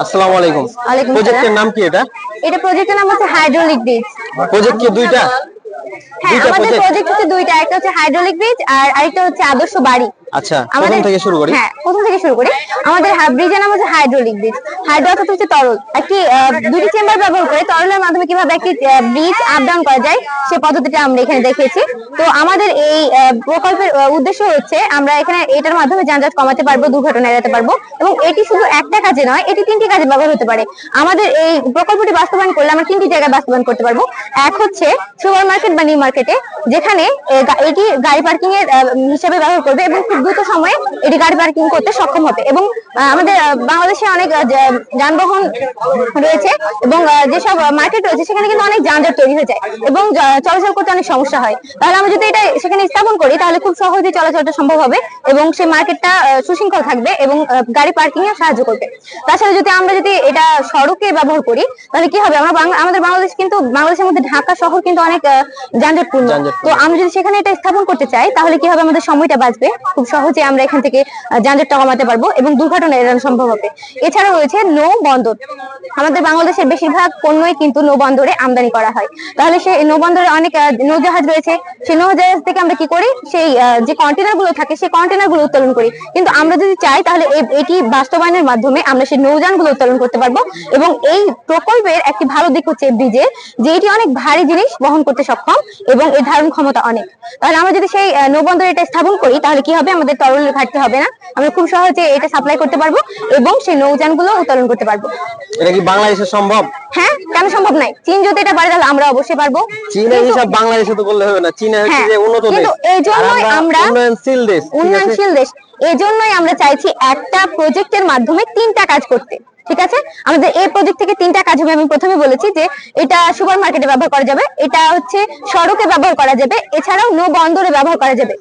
আসসালামু আলাইকুম। ওয়ালাইকুম প্রজেক্টের সালাম। নাম কি এটা? এটা প্রজেক্টের নাম হচ্ছে হাইড্রোলিক ব্রিজ। প্রজেক্ট কি দুইটা? হ্যাঁ, দুইটা আমাদের প্রজেক্ট। প্রজেক্ট হচ্ছে দুইটা, একটা হচ্ছে হাইড্রোলিক ব্রিজ আর আরেকটা হচ্ছে আদর্শ বাড়ি। আচ্ছা, আমাদের প্রথম থেকে শুরু করি। হ্যাঁ, প্রথম থেকে শুরু করি। আমাদের ব্রিজের নাম হচ্ছে হাইড্রোলিক ব্রিজ। হাইড্রো অর্থাৎ হচ্ছে তরল। একটি দুটি চেম্বার ব্যবহার করে তরলের মাধ্যমে কিভাবে একটি ব্রিজ আপ ডাউন করা যায় সেই পদ্ধতিটা আমরা এখানে দেখিয়েছি। তো আমাদের এই প্রকল্পের উদ্দেশ্য হচ্ছে আমরা এখানে এটার মাধ্যমে যানজট কমাতে পারবো, দুর্ঘটনা এড়াতে পারবো এবং এটি শুধু একটা কাজে নয়, এটি তিনটি কাজে ব্যবহার হতে পারে। আমাদের এই প্রকল্পটি বাস্তবায়ন করলে আমরা তিনটি জায়গায় বাস্তবায়ন করতে পারবো। এক হচ্ছে সুপার মার্কেট বা নিউ মার্কেটে, যেখানে এটি গাড়ি পার্কিং এর হিসেবে ব্যবহার করবে এবং খুব দ্রুত সময়ে এটি গাড়ি পার্কিং করতে সক্ষম হবে। এবং আমাদের বাংলাদেশে অনেক যানবাহন রয়েছে এবং যেসব মার্কেট রয়েছে সেখানে কিন্তু অনেক যানজট তৈরি হয়ে যায় এবং চলাচল করতে অনেক সমস্যা হয়। তাহলে আমরা যদি এটা সেখানে স্থাপন করি তাহলে খুব সহজে চলাচলটা সম্ভব হবে এবং সেই মার্কেটটা সুশৃঙ্খল থাকবে এবং গাড়ি পার্কিং এ সাহায্য করবে। তাছাড়া আমরা যদি এটা সড়কে ব্যবহার করি তাহলে কি হবে, আমাদের বাংলাদেশের মধ্যে ঢাকা শহর কিন্তু অনেক যানজটপূর্ণ। তো আমরা যদি সেখানে এটা স্থাপন করতে চাই তাহলে কি হবে, আমাদের সময়টা বাঁচবে, খুব সহজে আমরা এখান থেকে যানজটটা কমাতে পারবো এবং দুর্ঘটনা এড়ানো সম্ভব হবে। এছাড়া রয়েছে নৌ বন্দর। আমাদের বাংলাদেশের বেশিরভাগ পণ্যই কিন্তু নৌ বন্দরে আমদানি করা হয়। তাহলে সেই নৌ বন্দরে অনেক নৌজাহাজ রয়েছে। সেই নৌজাহাজ থেকে আমরা কি করি, সেই যে কন্টেনার গুলো থাকে সেই কন্টেনার গুলো উত্তোলন করি। কিন্তু আমরা যদি চাই তাহলে এটি বাস্তবায়নের মাধ্যমে আমরা সেই নৌযান গুলো উত্তোলন করতে পারবো। এবং এই প্রকল্পের একটি ভালো দিক হচ্ছে ব্রিজের যে এটি অনেক ভারী জিনিস বহন করতে সক্ষম এবং এর ধারণ ক্ষমতা অনেক। তাহলে আমরা যদি সেই নৌবন্দরে এটা স্থাপন করি তাহলে কি হবে, আমাদের তরলের ঘাটতি হবে না, আমরা খুব সহজে এটা সাপ্লাই করতে পারবো এবং সেই নৌযান গুলো উত্তোলন করতে পারবো। এটা কি বাংলাদেশে সম্ভব? হ্যাঁ, কেন সম্ভব নাই? চীন যদি এটা পারে তাহলে আমরা অবশ্যই পারবো। চীনের হিসাব বাংলাদেশে তো করলে হবে না। চীন হচ্ছে যে উন্নত দেশ, কিন্তু এই জন্যই আমরা উন্নয়নশীল দেশ। উন্নয়নশীল দেশ, এই জন্যই আমরা চাইছি একটা প্রজেক্টের মাধ্যমে তিনটা কাজ করতে। ঠিক আছে, আমাদের এই প্রজেক্ট থেকে তিনটা কাজ হবে। আমি প্রথমে বলেছি যে এটা সুপার মার্কেটে ব্যবহার করা যাবে, এটা হচ্ছে সড়কে ব্যবহার করা যাবে, এছাড়াও নৌ বন্দরে ব্যবহার করা যাবে।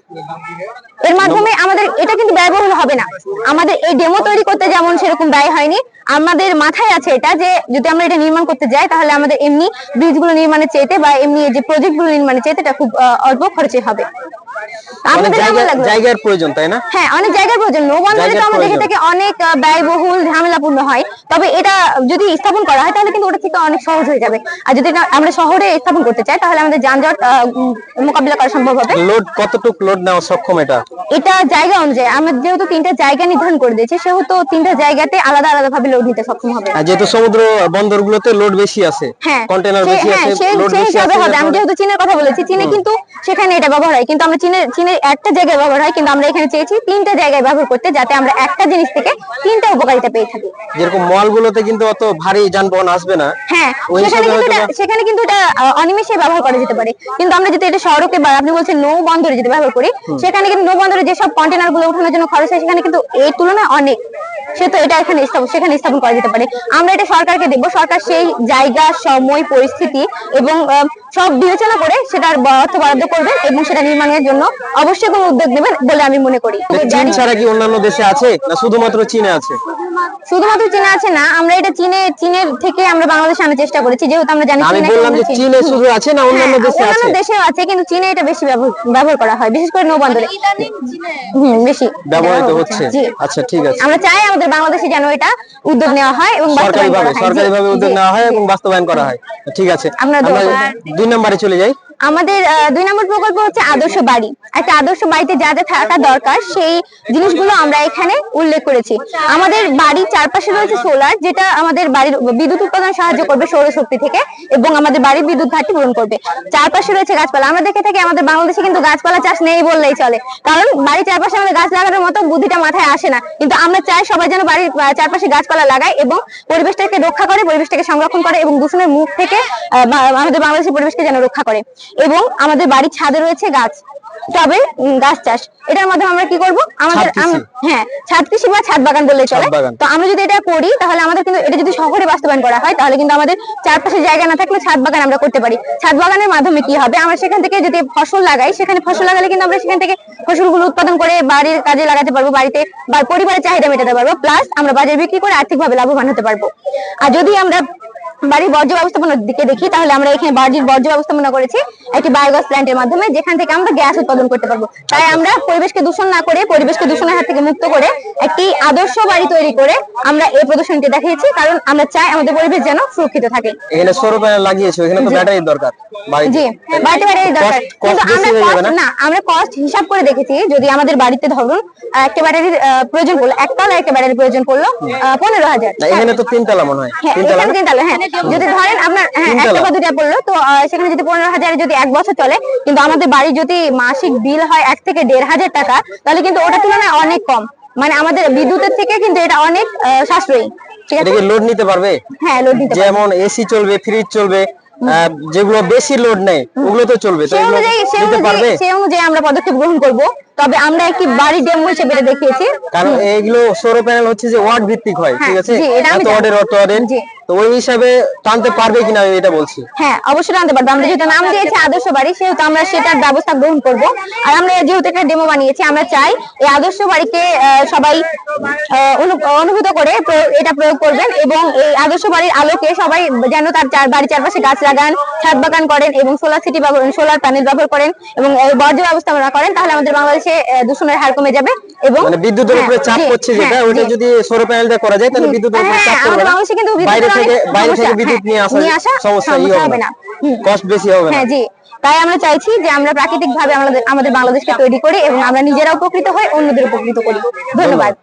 এর মাধ্যমে আমাদের এটা কিন্তু ব্যয়বহুল হবে না। আমাদের এই ডেমো তৈরি করতে যেমন সেরকম ব্যয় হয়নি, আমাদের মাথায় আছে এটা যে যদি আমরা এটা নির্মাণ করতে যাই তাহলে আমাদের এমনি ব্রিজগুলো নির্মাণের চাইতে বা এমনি যে প্রজেক্টগুলো নির্মাণের চাইতে এটা খুব অল্প খরচে হবে। জায়গার প্রয়োজন, তাই না? হ্যাঁ, অনেক জায়গার প্রয়োজন। নৌ বন্দরে তো আমরা দেখে থাকি অনেক ব্যয়বহুল, ঝামেলাপূর্ণ হয়। তবে এটা যদি স্থাপন করা হয় তাহলে কিন্তু ওটা থেকে অনেক সহজ হয়ে যাবে। আর যদি আমরা শহরে স্থাপন করতে চাই তাহলে আমাদের যানজট মোকাবিলা করা সম্ভব হবে। লোড কতটুকু লোড নেওয়া সক্ষম এটা জায়গা অনুযায়ী, আমরা যেহেতু তিনটা জায়গা নির্ধারণ করে দিয়েছি সেহেতু তিনটা জায়গাতে আলাদা আলাদা ভাবে লোড নিতে সক্ষম হবে। আর যেহেতু সমুদ্র বন্দরগুলোতে লোড বেশি আছে, কন্টেনার বেশি আছে, লোড বেশি আছে। আমি যেহেতু চীনের কথা বলেছি, চীনে কিন্তু সেখানে এটা ব্যবহার হয়, কিন্তু আমরা চীনের একটা জায়গায় ব্যবহার হয়, কিন্তু আমরা এখানে চেয়েছি তিনটা জায়গায় ব্যবহার করতে, যাতে আমরা একটা জিনিস থেকে তিনটা উপকারিতা পেয়ে থাকি। যেরকম মলগুলোতে কিন্তু অত ভারী যানবাহন আসবে না। হ্যাঁ, সেখানে কিন্তু এটা অনিমেষে ব্যবহার করা যেতে পারে। কিন্তু আমরা যদি এটা সড়কে বা আপনি বলছেন নৌ বন্দরে যদি ব্যবহার করি, সেখানে কিন্তু নৌ বন্দরে যেসব কন্টেনার গুলো ওঠানোর জন্য খরচ হয় সেখানে কিন্তু এই তুলনায় অনেক, সেহেতু এটা সেখানে স্থাপন করা যেতে পারে। আমরা এটা সরকারকে দেবো, সরকার সেই জায়গা, সময়, পরিস্থিতি এবং সব বিবেচনা করে সেটার অর্থ বরাদ্দ করবেন এবং সেটা নির্মাণের জন্য অবশ্যই কোনো উদ্যোগ নেবেন বলে আমি মনে করি। চীন ছাড়া কি অন্যান্য দেশে আছে না শুধুমাত্র চীনে আছে? শুধুমাত্র চীনে আছে না, আমরা এটা চীনের থেকে আমরা বাংলাদেশে আনার চেষ্টা করেছি, যেহেতু আমরা জানি আমি বললাম যে চীনে শুধু আছে না অন্যান্য দেশে আছে? অন্যান্য দেশেও আছে, কিন্তু চীনে এটা বেশি ব্যবহার করা হয়, বিশেষ করে নৌ বন্দরে বেশি ব্যবহৃত হচ্ছে। আচ্ছা, ঠিক আছে। আমরা চাই আমাদের বাংলাদেশে যেন এটা উদ্যোগ নেওয়া হয় এবং সরকারিভাবে উদ্যোগ নেওয়া হয় এবং বাস্তবায়ন করা হয়। ঠিক আছে, আমরা 2 নম্বরে চলে যাই। আমাদের 2 নম্বর প্রকল্প হচ্ছে আদর্শ বাড়ি। একটা আদর্শ বাড়িতে যা যা থাকা দরকার সেই জিনিসগুলো আমরা এখানে উল্লেখ করেছি। আমাদের বাড়ির চারপাশে রয়েছে সোলার, যেটা আমাদের বাড়ির বিদ্যুৎ উৎপাদনে সাহায্য করবে সৌরশক্তি থেকে এবং আমাদের বাড়ির বিদ্যুৎ ঘাটতি পূরণ করবে। চারপাশে রয়েছে গাছপালা। আমরা দেখে থাকি আমাদের বাংলাদেশে কিন্তু গাছপালা চাষ নেই বললেই চলে, কারণ বাড়ির চারপাশে আমাদের গাছ লাগানোর মতো বুদ্ধিটা মাথায় আসে না। কিন্তু আমরা চাই সবাই যেন বাড়ির চারপাশে গাছপালা লাগায় এবং পরিবেশটাকে রক্ষা করে, পরিবেশটাকে সংরক্ষণ করে এবং দূষণের মুখ থেকে আমাদের বাংলাদেশের পরিবেশকে যেন রক্ষা করে। এবং আমাদের বাড়ির ছাদে রয়েছে গাছ, তবে গাছ চাষ, এটার মাধ্যমে আমরা কি করব, আমাদের ছাদ কৃষি বা ছাদ বাগান বললেই চলে। তো আমরা যদি এটা করি তাহলে আমাদের কিন্তু এটা যদি শহরে বাস্তবায়ন করা হয় তাহলে কিন্তু আমাদের চারপাশে জায়গা না থাকলে ছাদ বাগান আমরা করতে পারি। ছাদ বাগানের মাধ্যমে কি হবে, আমরা সেখান থেকে যদি ফসল লাগাই, সেখানে ফসল লাগালে কিন্তু আমরা সেখান থেকে ফসলগুলো উৎপাদন করে বাড়ির কাজে লাগাতে পারবো, বাড়িতে বা পরিবারের চাহিদা মেটাতে পারবো, প্লাস আমরা বাজারে বিক্রি করে আর্থিকভাবে লাভবান হতে পারবো। আর যদি আমরা বাড়ির বর্জ্য ব্যবস্থাপনার দিকে দেখি, তাহলে আমরা এখানে বাড়ির বর্জ্য ব্যবস্থাপনা করেছি একটি বায়োগ্যাস প্ল্যান্টের মাধ্যমে, যেখান থেকে আমরা গ্যাস উৎপাদন করতে পারবো। তাই আমরা পরিবেশকে দূষণ না করে, পরিবেশকে দূষণের হাত থেকে মুক্ত করে একটি আদর্শ বাড়ি তৈরি করে আমরা এই প্রদর্শনীটি দেখিয়েছি, কারণ আমরা চাই আমাদের পরিবেশ যেন সুরক্ষিত থাকে। এখানে সৌর প্যানেল লাগিয়েছো, এখানে তো ব্যাটারির দরকার বাড়িতে। জি, বাড়িতে ব্যাটারি দরকার, Cost কিন্তু বেশি হয়ে যাবে না? আমরা কস্ট হিসাব করে দেখেছি, যদি আমাদের বাড়িতে ধরুন একটা ব্যাটারির প্রয়োজন পড়লো, একতলা একটা ব্যাটারির প্রয়োজন পড়লো 15,000। না, এখানে তো 3 তলা মনে হয়, হ্যাঁ, 3 তলা এখানে 3 তলা। হ্যাঁ, যদি ধরেন আপনার একটা বা দুটা পড়লো, তো সেখানে যদি 15,000 যদি 1 বছর চলে, কিন্তু আমাদের বাড়ি যদি মাসিক বিল হয় 1 থেকে 1,500 টাকা, তাহলে কিন্তু ওটার তুলনায় অনেক কম, মানে আমাদের বিদ্যুতের থেকে কিন্তু এটা অনেক সাশ্রয়ী। ঠিক এটা আছে, কি লোড নিতে পারবে? হ্যাঁ লোড নিতে পারবে। যেমন এসি চলবে, ফ্রিজ চলবে, যেগুলো বেশি লোড নেই ওগুলো তো চলবে, তো এগুলো নিতে পারবে? সেই অনুযায়ী আমরা পদক্ষেপ গ্রহণ করব, তবে আমরা একটি বাড়ি ডেমো হিসেবে এটা দেখিয়েছি। কারণ এইগুলো সৌর প্যানেল হচ্ছে যে ওয়াট ভিত্তিক হয়, ঠিক আছে, জি, এটা আমি এত ওয়াটের অত ওয়াটের, জি। তো ওই হিসাবে টানতে পারবে কিনা আমি এটা বলছি। হ্যাঁ, অবশ্যই আনতে পারবো। আমরা যেহেতু নাম দিয়েছি আদর্শ বাড়ি, সেহেতু আমরা সেটার ব্যবস্থা গ্রহণ করব। আর আমরা যেহেতু একটা ডেমো বানিয়েছি, আমরা চাই এই আদর্শ বাড়িকে সবাই অনুভূত করে এটা প্রয়োগ করবেন, এবং এই আদর্শ বাড়ির আলোকে সবাই যেন তার বাড়ির চারপাশে গাছ লাগান, ছাদ বাগান করেন, এবং সোলার প্যানেল ব্যবহার করেন, এবং বর্জ্য ব্যবস্থাপনা করেন, তাহলে আমাদের বাংলাদেশে দূষণের হার কমে যাবে। এবং মানে বিদ্যুতের উপরে চাপ পড়ছে যেটা, ওটা যদি সৌর প্যানেল দিয়ে করা যায় তাহলে বিদ্যুতের উপরে চাপ পড়বে না, বাইরে থেকে বিদ্যুৎ নিয়ে আসা সমস্যা হবে না, কষ্ট বেশি হবে না। হ্যাঁ জি, তাই আমরা চাইছি যে আমরা প্রাকৃতিক ভাবে আমাদের বাংলাদেশকে তৈরি করি, এবং আমরা নিজেরাও উপকৃত হই, অন্যদের উপকৃত করি। ধন্যবাদ।